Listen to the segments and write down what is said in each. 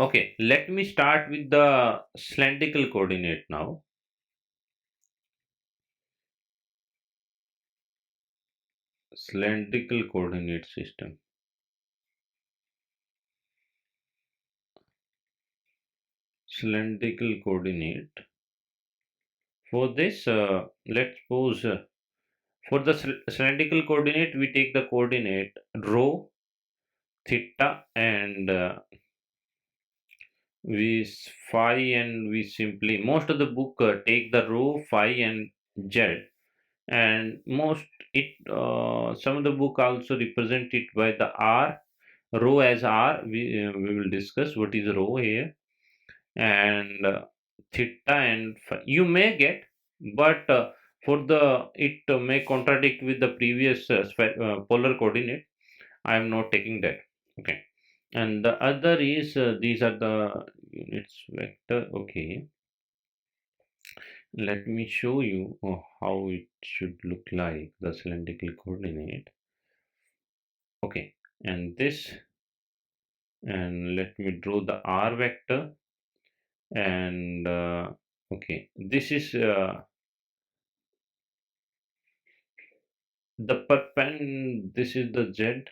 Okay, let me start with the cylindrical coordinate now. Cylindrical coordinate system. Cylindrical coordinate. For this, let's suppose for the cylindrical coordinate, we take the coordinate rho, theta, and phi, and we simply most of the book take the rho, phi, and z, and most it some of the book also represent it by the r, rho as r. We will discuss what is rho here, and theta and phi. You may get, but for the it may contradict with the previous polar coordinate. I am not taking that. Okay, and the other is these are the units vector. Okay, let me show you how it should look like the cylindrical coordinate. Okay, and this, and let me draw the r vector, and okay, this is the this is the z,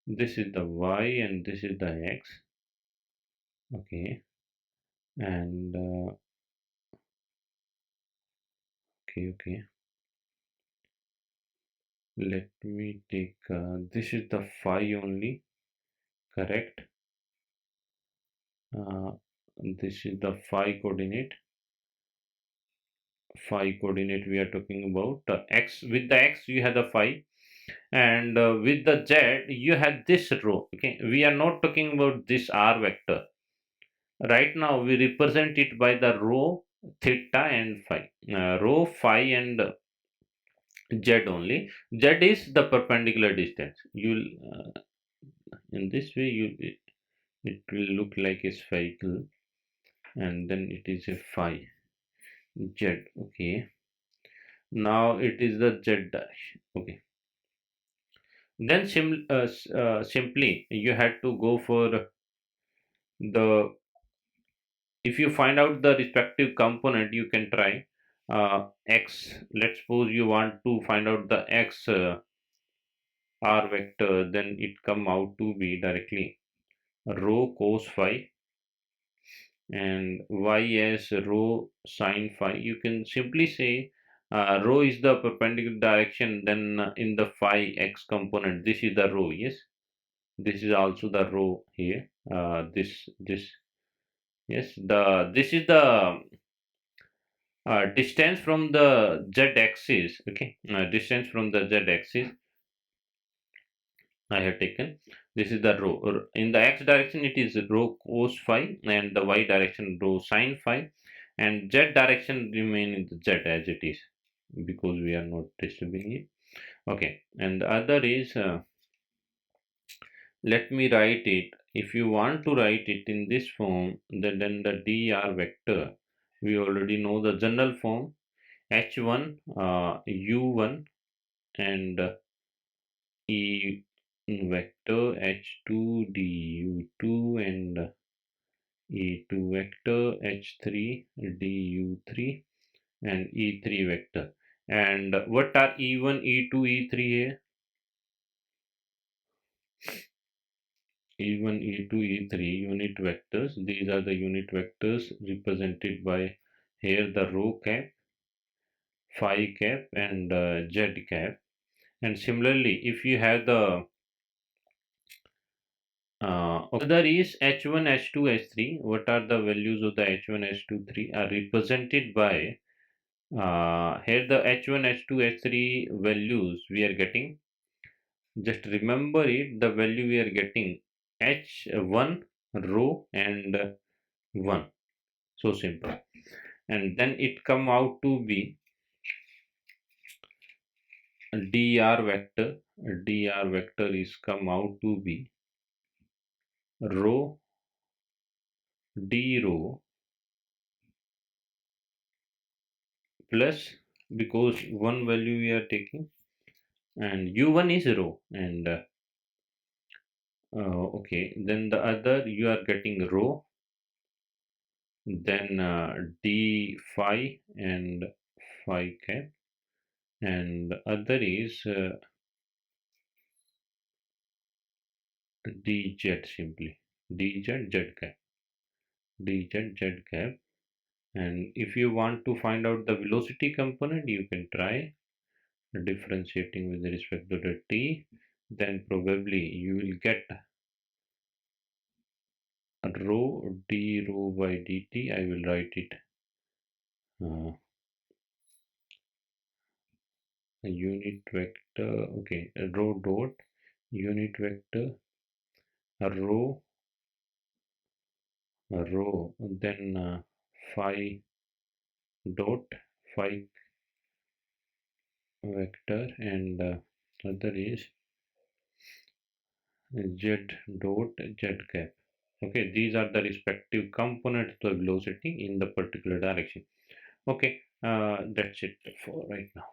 this is the y, and this is the x. Okay, and okay, let me take this is the phi only, correct. uh, this is the phi coordinate we are talking about. X, with the x you have the phi, and with the z you have this row. Okay, we are not talking about this r vector right now. We represent it by the rho, theta, and phi. Rho, phi, and z only. Z is the perpendicular distance. You'll in this way it will look like a spherical, and then it is a phi z. Okay, now it is the z dash. Okay, then simply you had to go for the, if you find out the respective component, you can try x. Let's suppose you want to find out the x r vector, then it come out to be directly rho cos phi, and y as rho sin phi. You can simply say rho is the perpendicular direction, then in the phi x component, this is the rho. Yes, this is also the rho here. This yes, the this is the distance from the z axis. Okay, distance from the z axis I have taken. This is the rho. In the x direction, it is rho cos phi, and the y direction rho sin phi, and z direction remain in the z as it is, because we are not disturbing it. Okay, and the other is let me write it. If you want to write it in this form, then the dr vector, we already know the general form, h1 u1, and e vector h2 du2, and e2 vector h3 du3, and e3 vector. And what are e1, e2, e3 here? E1, E2, E3 unit vectors. These are the unit vectors represented by here the rho cap, phi cap, and z cap. And similarly, if you have the other is H1, H2, H3. What are the values of the H1, H2, 3 are represented by here the H1, H2, H3 values we are getting. Just remember it, the value we are getting H1 rho and 1. So simple. And then it come out to be dr vector. Dr vector is come out to be rho d rho plus, because one value we are taking, and u1 is rho, and Okay, then the other you are getting rho, then d phi and phi cap, and the other is dz simply, dz z cap, dz z cap. And if you want to find out the velocity component, you can try differentiating with respect to the t, then probably you will get rho d rho by dt. I will write it uh, a unit vector, okay, rho dot unit vector rho then phi dot phi vector, and other is z dot z cap. Okay, these are the respective components to the velocity in the particular direction. Okay, that's it for right now.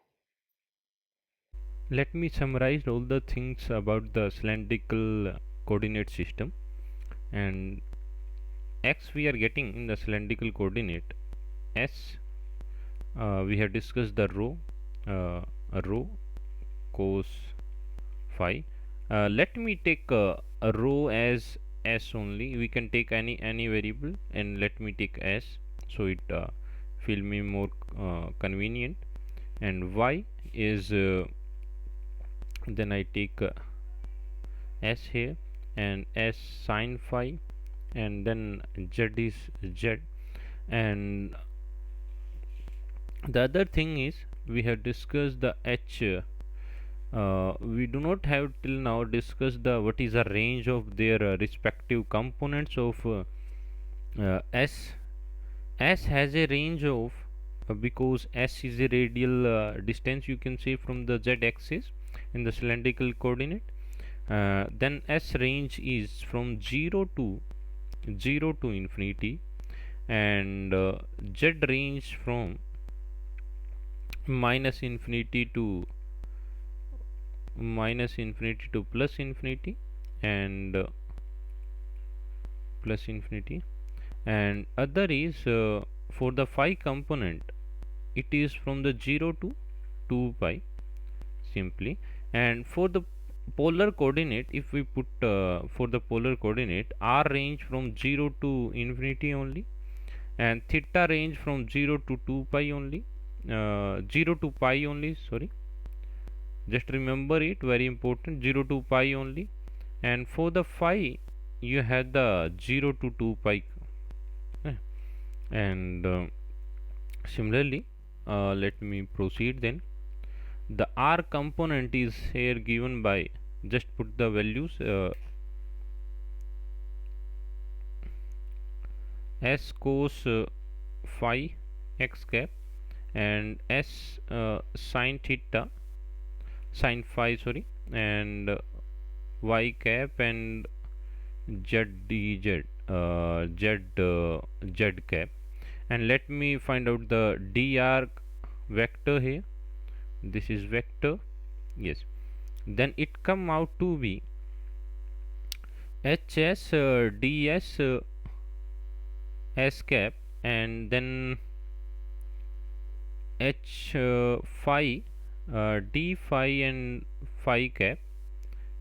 Let me summarize all the things about the cylindrical coordinate system. And x we are getting in the cylindrical coordinate s. We have discussed the rho cos phi. Let me take a rho as s only. We can take any variable, and let me take s, so it feel me more convenient. And y is then I take s here, and s sine phi, and then z is z. And the other thing is, we have discussed the h. We do not have till now discussed the what is the range of their respective components of s. S has a range of because s is a radial distance, you can say, from the z axis in the cylindrical coordinate. Then s range is from 0 to infinity, and z range from minus infinity to plus infinity, and plus infinity. And other is for the phi component, it is from the 0 to 2 pi simply. And for the polar coordinate, if we put for the polar coordinate, r range from 0 to infinity only, and theta range from 0 to 2 pi only, 0 to pi only, sorry, just remember it, very important, 0 to pi only. And for the phi, you have the 0 to 2 pi. eh. And similarly, let me proceed then. The r component is here given by, just put the values, s cos phi x cap, and s sin theta sin phi, sorry, and y cap, and z dz z cap. And let me find out the dr vector here. This is vector, yes. Then it come out to be hs ds s cap, and then h phi d phi and phi cap,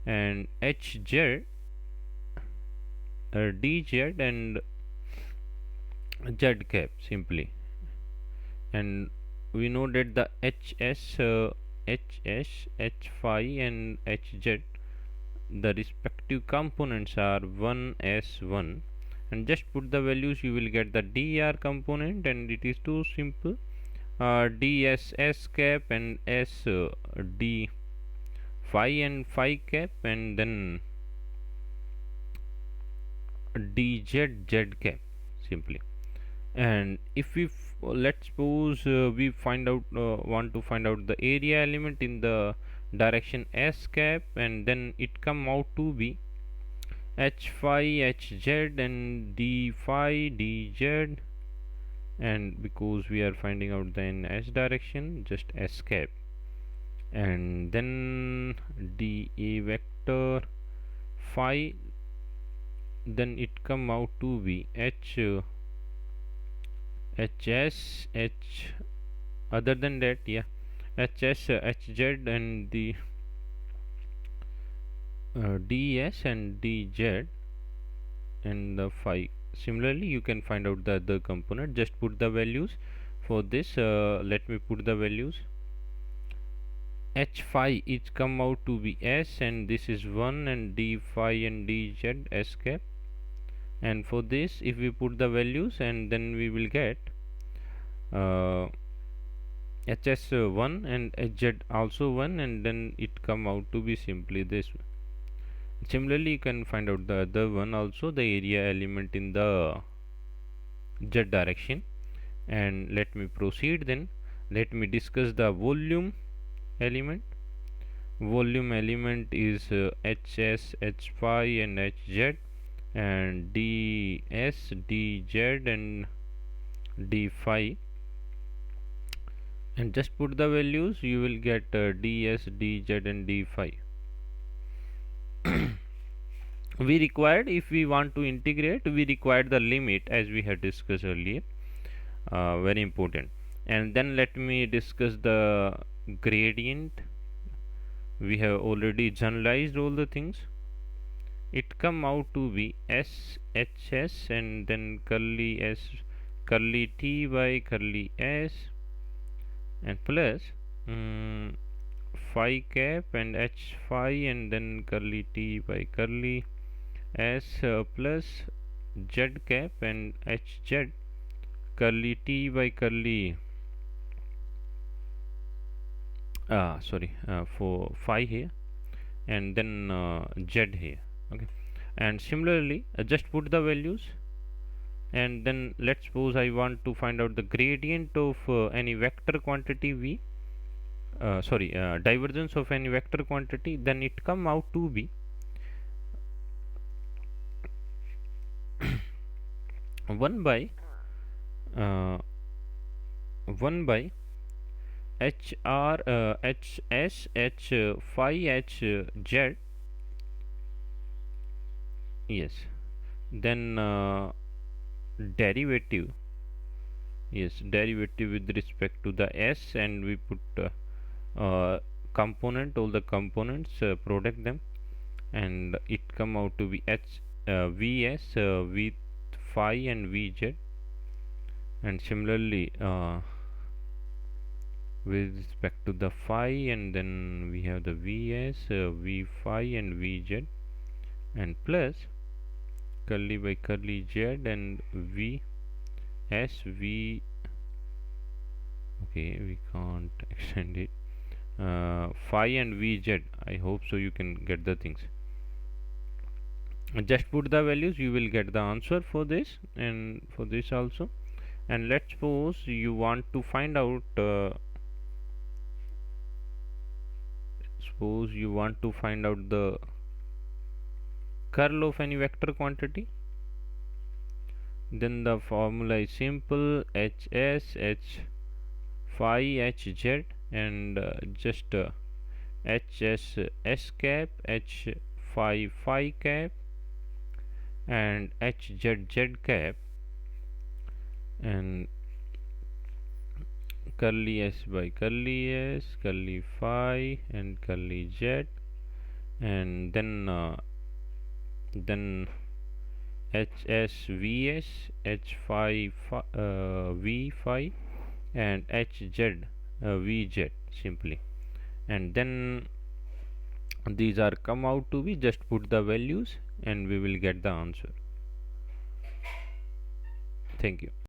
and hz dz and z cap simply. And we know that the h phi and hz, the respective components are 1s1. And just put the values, you will get the dr component, and it is too simple. ds s cap, and s d phi and phi cap, and then dz z cap simply. And if we let's suppose we find out want to find out the area element in the direction s cap, and then it come out to be h phi hz and d phi dz. And because we are finding out the in s direction, just s cap, and then dA vector phi then it come out to be HS H, other than that, yeah, HS HZ and the DS and DZ and the phi. Similarly, you can find out the other component. Just put the values for this. Let me put the values. H phi is come out to be S, and this is 1, and D phi and DZ S cap. And for this, if we put the values, and then we will get uh, HS 1 and HZ also 1, and then it come out to be simply this. Similarly, you can find out the other one also, the area element in the Z direction. And let me proceed then. Let me discuss the volume element. Volume element is HS, H phi and HZ, and DS, DZ and D phi. And just put the values, you will get DS, DZ and D phi. We required, if we want to integrate, we required the limit as we had discussed earlier. Very important. And then let me discuss the gradient. We have already generalized all the things. It come out to be SHS and then curly S, curly T by curly S, and plus phi cap and H phi and then curly T by curly S plus Z cap and HZ curly T by curly for phi here, and then Z here. Okay, and similarly just put the values. And then let's suppose I want to find out the gradient of any vector quantity V, divergence of any vector quantity. Then it come out to be 1 by uh, 1 by HR HS H phi H Z. Yes, then derivative, yes, derivative with respect to the S, and we put component, all the components, product them, and it come out to be VS V phi and VZ. And similarly with respect to the phi, and then we have the VS V phi and VZ, and plus curly by curly Z and V S V. Okay, we can't extend it. Phi and VZ. I hope so you can get the things. Just put the values, you will get the answer for this and for this also. And let's suppose you want to find out the curl of any vector quantity. Then the formula is simple: HS H phi HZ, and just HS S cap, H phi cap, and HZ Z cap, and curly S by curly S, curly phi and curly Z, and then HSVS, H phi V phi, and HZ VZ simply. And then these are come out to be, just put the values and we will get the answer. Thank you.